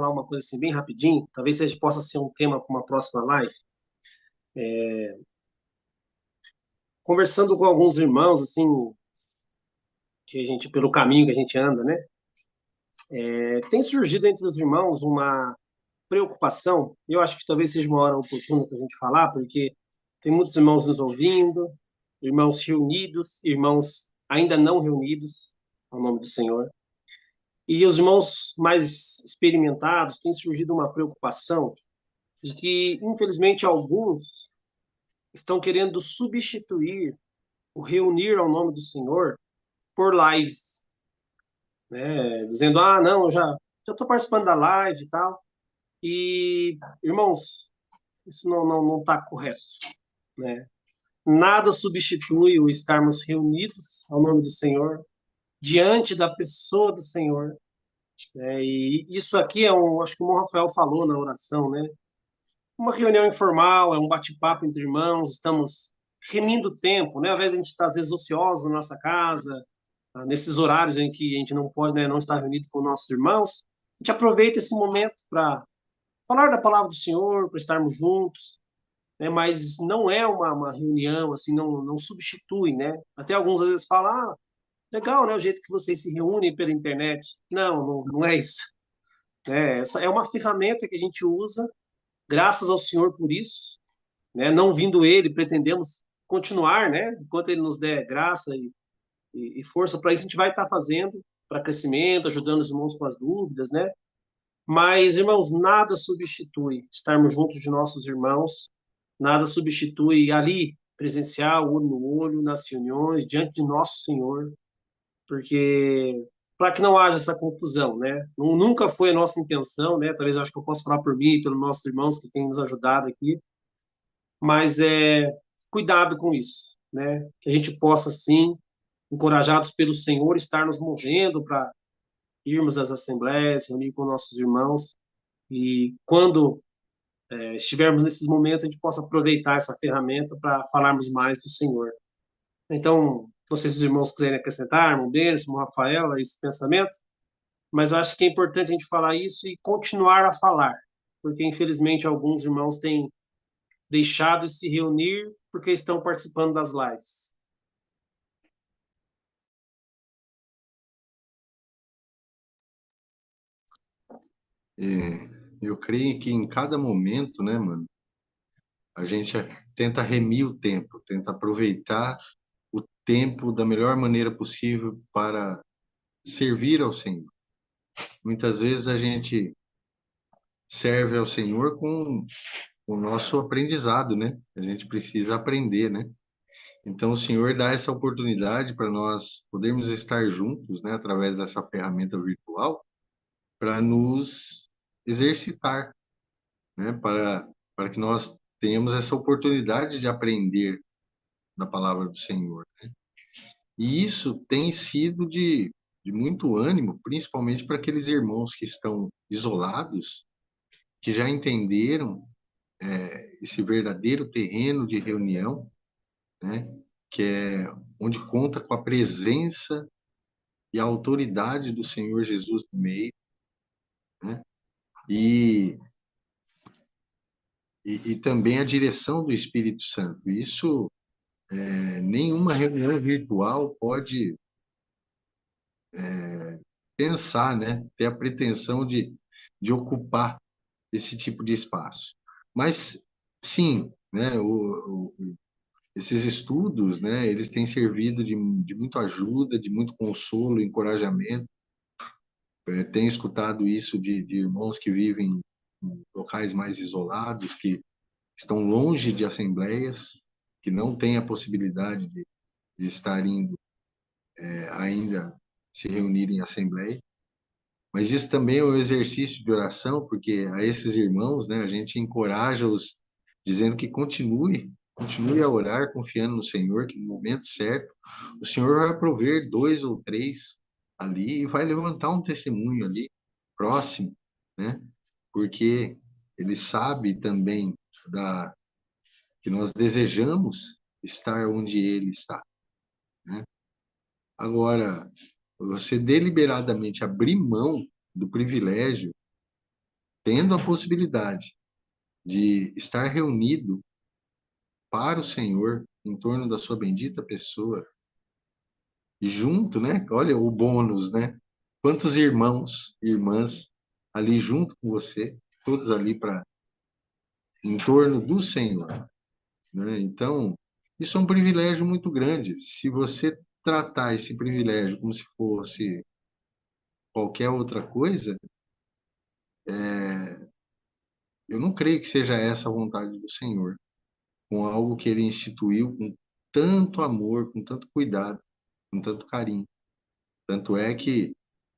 falar uma coisa assim bem rapidinho, talvez seja possa ser um tema para uma próxima live. Conversando com alguns irmãos, assim, que a gente, pelo caminho que a gente anda, né? Tem surgido entre os irmãos uma preocupação, eu acho que talvez seja uma hora oportuna para a gente falar, porque tem muitos irmãos nos ouvindo, irmãos reunidos, irmãos ainda não reunidos, ao nome do Senhor. E os irmãos mais experimentados têm surgido uma preocupação de que, infelizmente, alguns estão querendo substituir o reunir ao nome do Senhor por lives, né? Dizendo, ah, não, eu já estou participando da live e tal. E, irmãos, isso não está correto, né? Nada substitui o estarmos reunidos ao nome do Senhor, diante da pessoa do Senhor, né? E isso aqui acho que o Rafael falou na oração, né? Uma reunião informal, é um bate-papo entre irmãos, estamos remindo o tempo, né? Ao invés de a gente estar, às vezes, ocioso na nossa casa, nesses horários em que a gente não pode, né, não estar reunido com nossos irmãos, a gente aproveita esse momento para falar da palavra do Senhor, para estarmos juntos, né? Mas não é uma reunião, assim, não substitui, né? Até alguns às vezes falam, ah, legal, né, o jeito que vocês se reúnem pela internet. Não é isso. Essa é uma ferramenta que a gente usa, graças ao Senhor por isso, né? Não vindo Ele, pretendemos continuar, né? Enquanto Ele nos der graça e força para isso, a gente vai estar fazendo para crescimento, ajudando os irmãos com as dúvidas, né? Mas, irmãos, nada substitui estarmos juntos de nossos irmãos, nada substitui ali, presencial, olho no olho, nas reuniões, diante de nosso Senhor, porque para que não haja essa confusão, né? Nunca foi a nossa intenção, né? Talvez acho que eu posso falar por mim e pelos nossos irmãos que têm nos ajudado aqui, mas cuidado com isso, né? Que a gente possa, sim, encorajados pelo Senhor, estar nos movendo para irmos às assembleias, reunir com nossos irmãos e quando estivermos nesses momentos, a gente possa aproveitar essa ferramenta para falarmos mais do Senhor. Então, não sei se os irmãos quiserem acrescentar, irmão Denis, irmão Rafael, a esse pensamento, mas eu acho que é importante a gente falar isso e continuar a falar, porque infelizmente alguns irmãos têm deixado de se reunir porque estão participando das lives. É, eu creio que em cada momento, né, mano, a gente tenta remir o tempo, tenta aproveitar o tempo da melhor maneira possível para servir ao Senhor. Muitas vezes a gente serve ao Senhor com o nosso aprendizado, né? A gente precisa aprender, né? Então o Senhor dá essa oportunidade para nós podermos estar juntos, né, através dessa ferramenta virtual, para nos exercitar, né, para que nós tenhamos essa oportunidade de aprender da palavra do Senhor. E isso tem sido de muito ânimo, principalmente para aqueles irmãos que estão isolados, que já entenderam esse verdadeiro terreno de reunião, né, que é onde conta com a presença e a autoridade do Senhor Jesus no meio, né, e, e também a direção do Espírito Santo. Isso, nenhuma reunião virtual pode pensar, né, ter a pretensão de ocupar esse tipo de espaço. Mas, sim, né, esses estudos, né, eles têm servido de muito ajuda, de muito consolo, encorajamento. Tenho escutado isso de irmãos que vivem em locais mais isolados, que estão longe de assembleias, que não têm a possibilidade de estar indo ainda se reunir em assembleia. Mas isso também é um exercício de oração, porque a esses irmãos, né, a gente encoraja-os dizendo que continue a orar, confiando no Senhor, que no momento certo o Senhor vai prover dois ou três ali e vai levantar um testemunho ali próximo, né? Porque ele sabe também da que nós desejamos estar onde ele está, né? Agora, você deliberadamente abrir mão do privilégio tendo a possibilidade de estar reunido para o Senhor em torno da sua bendita pessoa, e junto, né? Olha o bônus, né? Quantos irmãos, irmãs ali junto com você, todos ali para em torno do Senhor, né? Então, isso é um privilégio muito grande. Se você tratar esse privilégio como se fosse qualquer outra coisa, eu não creio que seja essa a vontade do Senhor, com algo que ele instituiu com tanto amor, com tanto cuidado, com tanto carinho. Tanto é que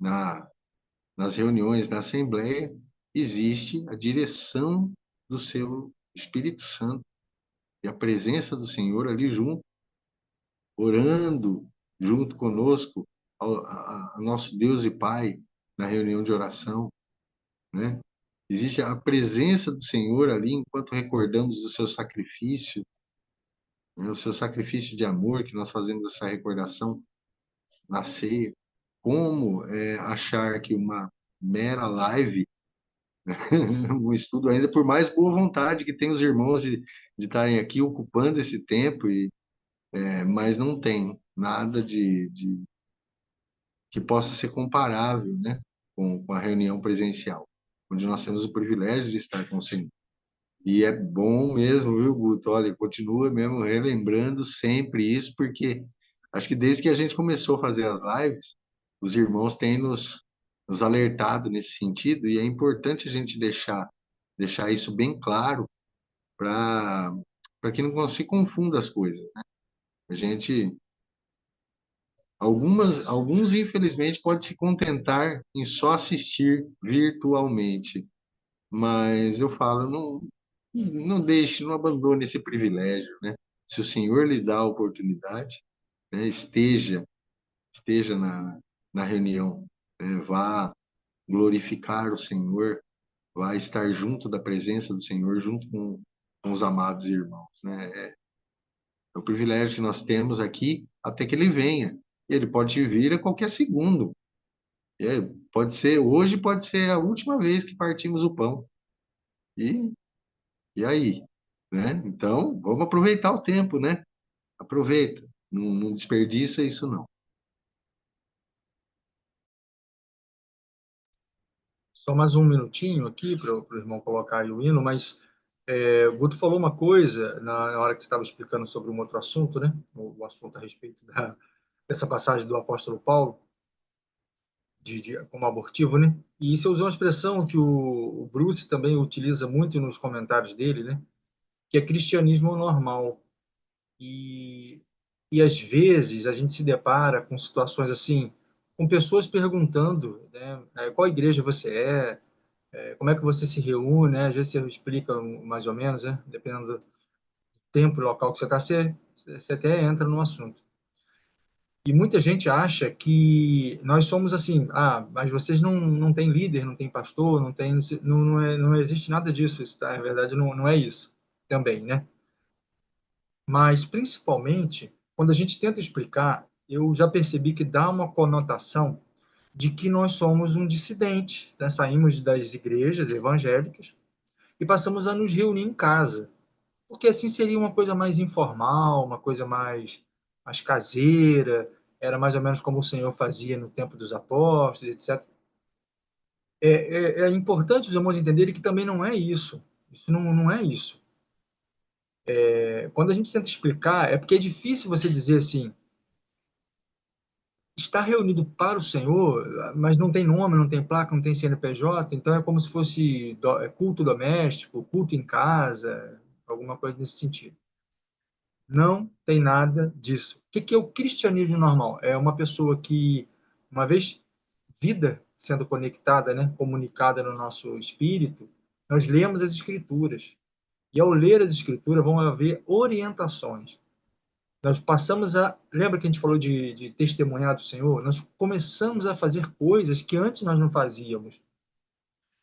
na, nas reuniões, na Assembleia, existe a direção do seu Espírito Santo e a presença do Senhor ali junto, orando junto conosco, ao nosso Deus e Pai, na reunião de oração, né? Existe a presença do Senhor ali enquanto recordamos o seu sacrifício, né? O seu sacrifício de amor, que nós fazemos essa recordação na ceia. Como achar que uma mera live, um estudo ainda, por mais boa vontade que tem os irmãos de estarem aqui ocupando esse tempo, mas não tem nada de que possa ser comparável, né, com a reunião presencial, onde nós temos o privilégio de estar com o Senhor. E é bom mesmo, viu, Guto? Olha, continua mesmo relembrando sempre isso, porque acho que desde que a gente começou a fazer as lives, os irmãos têm nos alertado nesse sentido, e é importante a gente deixar isso bem claro para que não se confunda as coisas, né? A gente, alguns, infelizmente, podem se contentar em só assistir virtualmente, mas eu falo, não deixe, não abandone esse privilégio, né? Se o Senhor lhe dá a oportunidade, né, esteja na reunião, né? Vá glorificar o Senhor, vá estar junto da presença do Senhor, junto com os amados irmãos, né? É o privilégio que nós temos aqui até que Ele venha. Ele pode vir a qualquer segundo. Pode ser hoje, pode ser a última vez que partimos o pão. E E aí, né? Então, vamos aproveitar o tempo, né? Aproveita, não desperdiça isso não. Só mais um minutinho aqui para o irmão colocar aí o hino, mas o Guto falou uma coisa na hora que você estava explicando sobre um outro assunto, né? O assunto a respeito dessa passagem do apóstolo Paulo, como abortivo, né? E você usou uma expressão que o Bruce também utiliza muito nos comentários dele, né? Que é cristianismo normal. E, e às vezes a gente se depara com situações assim, com pessoas perguntando, né, qual igreja você como é que você se reúne, né? Às vezes você explica mais ou menos, né? Dependendo do tempo e local que você está, você até entra no assunto. E muita gente acha que nós somos assim, mas vocês não têm líder, não têm pastor, não tem, não existe nada disso, isso, tá? Na verdade, não é isso também, né? Mas, principalmente, quando a gente tenta explicar, eu já percebi que dá uma conotação de que nós somos um dissidente, né? Saímos das igrejas evangélicas e passamos a nos reunir em casa, porque assim seria uma coisa mais informal, uma coisa mais caseira, era mais ou menos como o Senhor fazia no tempo dos apóstolos, etc. É importante os irmãos entenderem que também não é isso. Isso não é isso. Quando a gente tenta explicar, é porque é difícil você dizer assim, está reunido para o Senhor, mas não tem nome, não tem placa, não tem CNPJ, então é como se fosse culto doméstico, culto em casa, alguma coisa nesse sentido. Não tem nada disso. O que é o cristianismo normal? É uma pessoa que, uma vez vida sendo conectada, né, comunicada no nosso espírito, nós lemos as Escrituras. E ao ler as Escrituras, vão haver orientações. Nós passamos a. Lembra que a gente falou de testemunhar do Senhor? Nós começamos a fazer coisas que antes nós não fazíamos.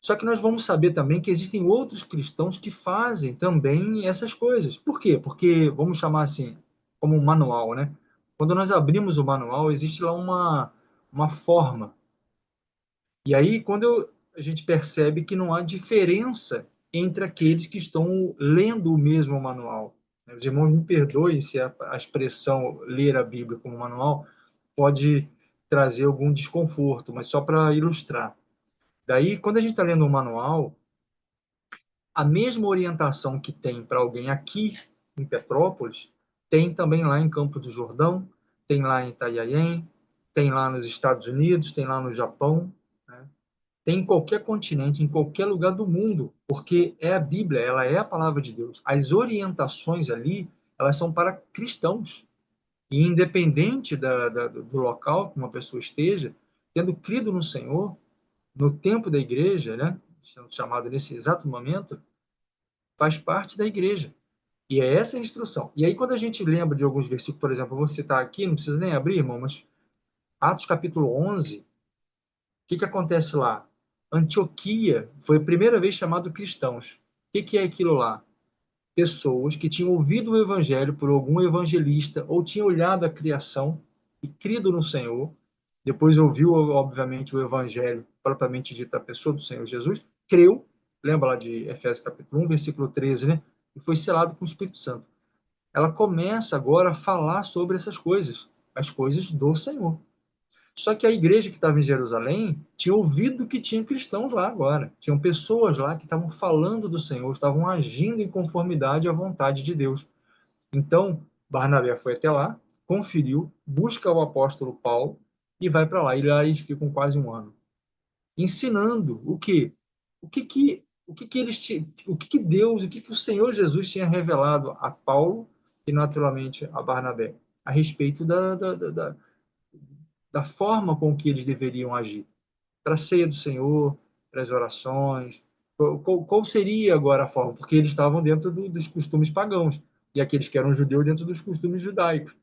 Só que nós vamos saber também que existem outros cristãos que fazem também essas coisas. Por quê? Porque, vamos chamar assim, como um manual, né? Quando nós abrimos o manual, existe lá uma forma. E aí, quando a gente percebe que não há diferença entre aqueles que estão lendo o mesmo manual. Os irmãos me perdoem se a expressão ler a Bíblia como manual pode trazer algum desconforto, mas só para ilustrar. Daí, quando a gente está lendo um manual, a mesma orientação que tem para alguém aqui em Petrópolis, tem também lá em Campos do Jordão, tem lá em Itanhaém, tem lá nos Estados Unidos, tem lá no Japão, né? Tem em qualquer continente, em qualquer lugar do mundo, porque é a Bíblia, ela é a palavra de Deus. As orientações ali, elas são para cristãos. E independente do local que uma pessoa esteja, tendo crido no Senhor, no tempo da igreja, né, sendo chamado nesse exato momento, faz parte da igreja. E é essa a instrução. E aí, quando a gente lembra de alguns versículos, por exemplo, eu vou citar aqui, não precisa nem abrir, irmão, mas Atos capítulo 11, o que acontece lá? Antioquia foi a primeira vez chamado cristãos. O que é aquilo lá? Pessoas que tinham ouvido o evangelho por algum evangelista ou tinham olhado a criação e crido no Senhor, depois ouviu, obviamente, o evangelho propriamente dito da pessoa do Senhor Jesus, creu, lembra lá de Efésios capítulo 1, versículo 13, né? E foi selado com o Espírito Santo. Ela começa agora a falar sobre essas coisas, as coisas do Senhor. Só que a igreja que estava em Jerusalém tinha ouvido que tinha cristãos lá agora. Tinham pessoas lá que estavam falando do Senhor, estavam agindo em conformidade à vontade de Deus. Então, Barnabé foi até lá, conferiu, busca o apóstolo Paulo e vai para lá. E lá eles ficam quase um ano. Ensinando o quê? O que Deus, o que o Senhor Jesus tinha revelado a Paulo e naturalmente a Barnabé a respeito da forma com que eles deveriam agir para a ceia do Senhor, para as orações. Qual seria agora a forma? Porque eles estavam dentro dos costumes pagãos e aqueles que eram judeus dentro dos costumes judaicos.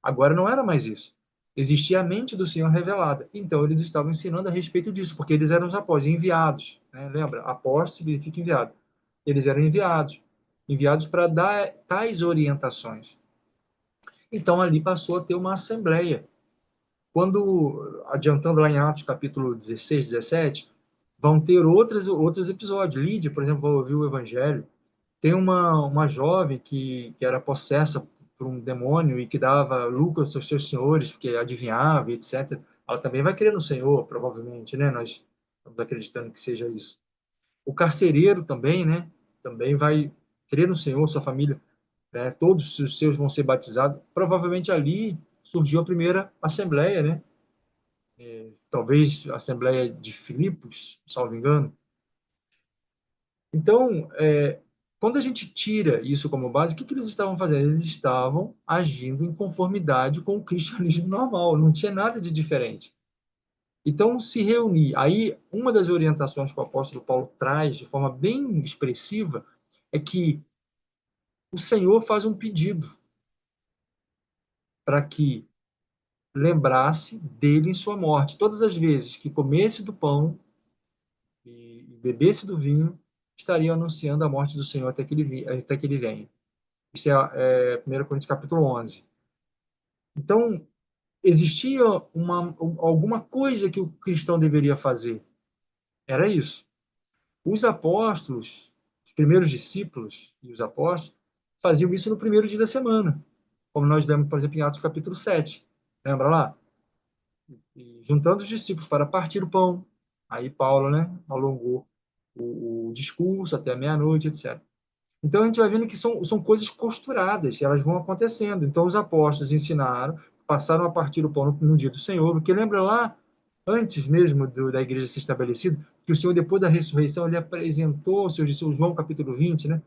Agora não era mais isso. Existia a mente do Senhor revelada. Então eles estavam ensinando a respeito disso, porque eles eram os apóstolos, enviados. Né? Lembra? Apóstolo significa enviado. Eles eram enviados. Enviados para dar tais orientações. Então ali passou a ter uma assembleia. Quando, adiantando lá em Atos capítulo 16, 17, vão ter outros episódios. Lídia, por exemplo, vai ouvir o evangelho. Tem uma jovem que era possessa por um demônio e que dava lucro aos seus senhores, porque adivinhava, etc. Ela também vai crer no Senhor, provavelmente, né? Nós estamos acreditando que seja isso. O carcereiro também, né? Também vai crer no Senhor, sua família, né? Todos os seus vão ser batizados. Provavelmente ali surgiu a primeira assembleia, né? Talvez a assembleia de Filipos, salvo engano. Então, quando a gente tira isso como base, o que eles estavam fazendo? Eles estavam agindo em conformidade com o cristianismo normal, não tinha nada de diferente. Então, se reunir. Aí, uma das orientações que o apóstolo Paulo traz de forma bem expressiva é que o Senhor faz um pedido para que lembrasse dele em sua morte. Todas as vezes que comesse do pão e bebesse do vinho, estariam anunciando a morte do Senhor até que ele venha. Isso é 1 Coríntios capítulo 11. Então, existia alguma coisa que o cristão deveria fazer. Era isso. Os apóstolos, os primeiros discípulos e os apóstolos, faziam isso no primeiro dia da semana, como nós lemos, por exemplo, em Atos capítulo 7. Lembra lá? E juntando os discípulos para partir o pão. Aí Paulo, né, alongou o discurso até meia-noite, etc. Então a gente vai vendo que são coisas costuradas, elas vão acontecendo. Então os apóstolos ensinaram, passaram a partir o pão no dia do Senhor, porque lembra lá, antes mesmo da igreja ser estabelecida, que o Senhor, depois da ressurreição, ele apresentou aos seus discípulos, João capítulo 20, né?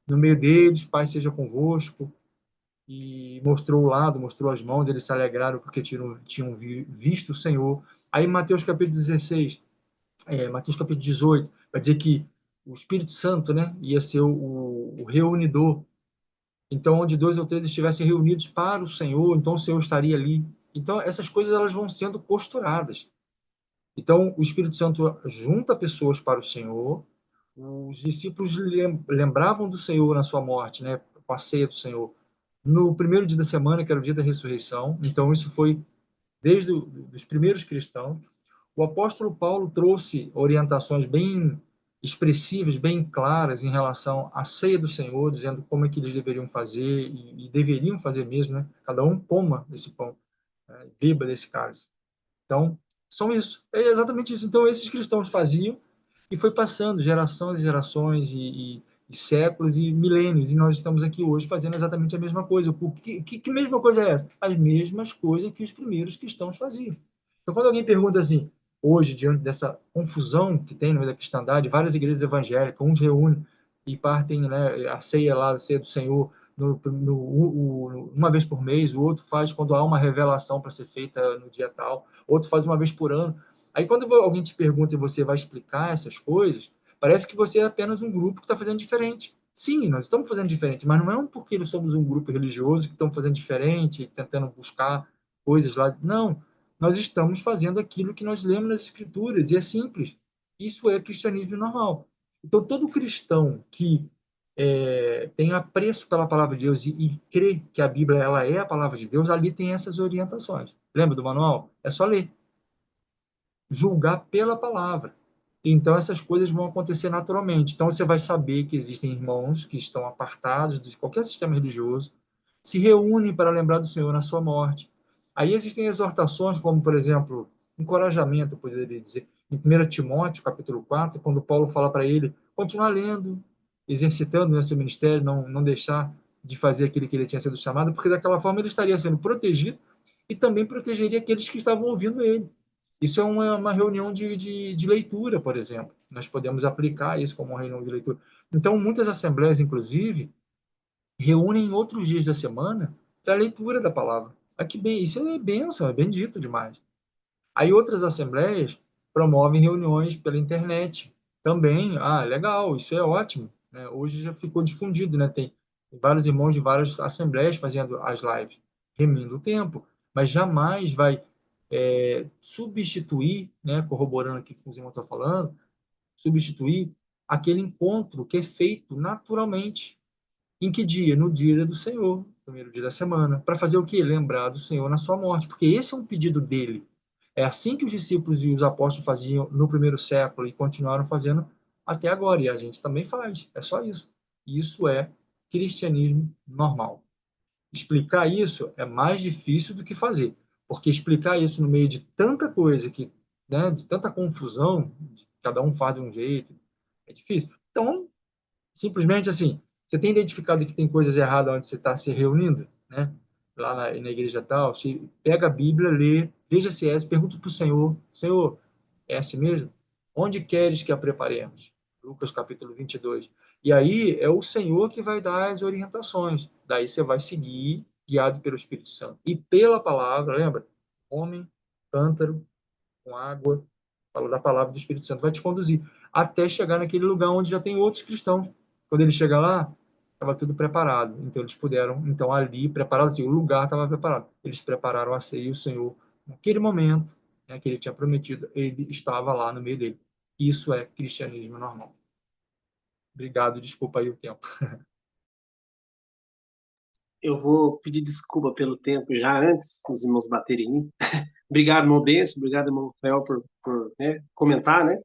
No meio deles, Pai seja convosco, e mostrou o lado, mostrou as mãos, eles se alegraram porque tinham visto o Senhor. Aí Mateus capítulo 16, Mateus capítulo 18, vai dizer que o Espírito Santo, né, ia ser o reunidor. Então, onde dois ou três estivessem reunidos para o Senhor, então o Senhor estaria ali. Então, essas coisas elas vão sendo costuradas. Então, o Espírito Santo junta pessoas para o Senhor. Os discípulos lembravam do Senhor na sua morte, né, com a ceia do Senhor, no primeiro dia da semana, que era o dia da ressurreição. Então, isso foi desde os primeiros cristãos. O apóstolo Paulo trouxe orientações bem expressivas, bem claras em relação à ceia do Senhor, dizendo como é que eles deveriam fazer, e deveriam fazer mesmo, né? Cada um coma esse pão, né? Beba desse cálice. Então, são isso. É exatamente isso. Então, esses cristãos faziam e foi passando gerações e gerações e séculos e milênios. E nós estamos aqui hoje fazendo exatamente a mesma coisa. Que mesma coisa é essa? As mesmas coisas que os primeiros cristãos faziam. Então, quando alguém pergunta assim, hoje, diante dessa confusão que tem no meio da cristandade, várias igrejas evangélicas, uns reúnem e partem, né, a ceia lá, a ceia do Senhor, uma vez por mês, o outro faz quando há uma revelação para ser feita no dia tal, outro faz uma vez por ano. Aí, quando alguém te pergunta e você vai explicar essas coisas, parece que você é apenas um grupo que está fazendo diferente. Sim, nós estamos fazendo diferente, mas não é porque nós somos um grupo religioso que estamos fazendo diferente, tentando buscar coisas lá. Não, nós estamos fazendo aquilo que nós lemos nas Escrituras, e é simples. Isso é cristianismo normal. Então, todo cristão que tem apreço pela palavra de Deus e crê que a Bíblia ela é a palavra de Deus, ali tem essas orientações. Lembra do manual? É só ler. Julgar pela palavra. Então, essas coisas vão acontecer naturalmente. Então, você vai saber que existem irmãos que estão apartados de qualquer sistema religioso, se reúnem para lembrar do Senhor na sua morte. Aí existem exortações, como, por exemplo, encorajamento, eu poderia dizer, em 1 Timóteo, capítulo 4, quando Paulo fala para ele continuar lendo, exercitando, né, seu ministério, não deixar de fazer aquilo que ele tinha sido chamado, porque daquela forma ele estaria sendo protegido e também protegeria aqueles que estavam ouvindo ele. Isso é uma reunião de leitura, por exemplo. Nós podemos aplicar isso como uma reunião de leitura. Então, muitas assembleias, inclusive, reúnem em outros dias da semana para a leitura da palavra. Aqui bem, isso é bênção, é bendito demais. Aí outras assembleias promovem reuniões pela internet. Também, legal, isso é ótimo. Né? Hoje já ficou difundido, né? Tem vários irmãos de várias assembleias fazendo as lives, remindo o tempo, mas jamais vai substituir, né? Corroborando aqui com o que os irmãos estão falando, substituir aquele encontro que é feito naturalmente. Em que dia? No dia do Senhor, primeiro dia da semana. Para fazer o quê? Lembrar do Senhor na sua morte, porque esse é um pedido dele. É assim que os discípulos e os apóstolos faziam no primeiro século e continuaram fazendo até agora. E a gente também faz. É só isso. Isso é cristianismo normal. Explicar isso é mais difícil do que fazer, porque explicar isso no meio de tanta coisa que, né, de tanta confusão, cada um faz de um jeito, é difícil. Então, simplesmente assim, você tem identificado que tem coisas erradas onde você está se reunindo, né? Lá na igreja tal, você pega a Bíblia, lê, veja se é, pergunta para o Senhor, Senhor, é assim mesmo? Onde queres que a preparemos? Lucas capítulo 22. E aí é o Senhor que vai dar as orientações. Daí você vai seguir, guiado pelo Espírito Santo. E pela palavra, lembra? Homem, cântaro, com água, fala da palavra do Espírito Santo, vai te conduzir até chegar naquele lugar onde já tem outros cristãos. Quando ele chega lá, estava tudo preparado. Então eles puderam, então ali, preparado assim, o lugar estava preparado. Eles prepararam a ceia e o Senhor, naquele momento, né, que ele tinha prometido, ele estava lá no meio dele. Isso é cristianismo normal. Obrigado, desculpa aí o tempo. Eu vou pedir desculpa pelo tempo já antes, os irmãos baterem em mim. Obrigado, irmão Benção, obrigado, irmão Rafael, por comentar, né?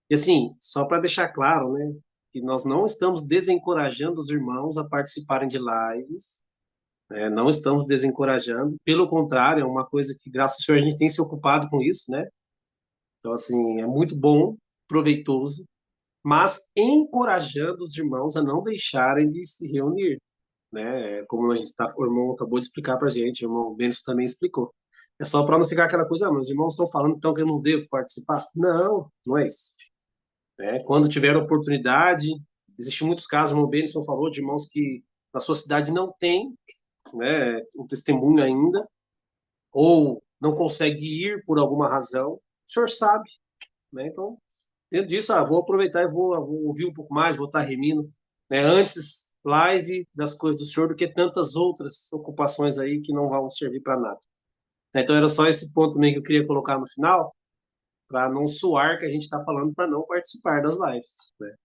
E assim, só para deixar claro, né, que nós não estamos desencorajando os irmãos a participarem de lives, né? Não estamos desencorajando, pelo contrário, é uma coisa que, graças ao Senhor, a gente tem se ocupado com isso, né? Então, assim, é muito bom, proveitoso, mas encorajando os irmãos a não deixarem de se reunir, né? Como a gente tá, o irmão acabou de explicar para a gente, o irmão Benção também explicou. É só para não ficar aquela coisa, meus irmãos estão falando então que eu não devo participar. Não, não é isso. Né? Quando tiver oportunidade, existem muitos casos, como o Benson falou, de irmãos que na sua cidade não tem, né, um testemunho ainda, ou não consegue ir por alguma razão, o senhor sabe, né? Então, dentro disso, vou aproveitar e vou ouvir um pouco mais, vou estar remindo, né, antes live das coisas do senhor do que tantas outras ocupações aí que não vão servir para nada. Então, era só esse ponto também que eu queria colocar no final, para não soar que a gente está falando para não participar das lives. Né?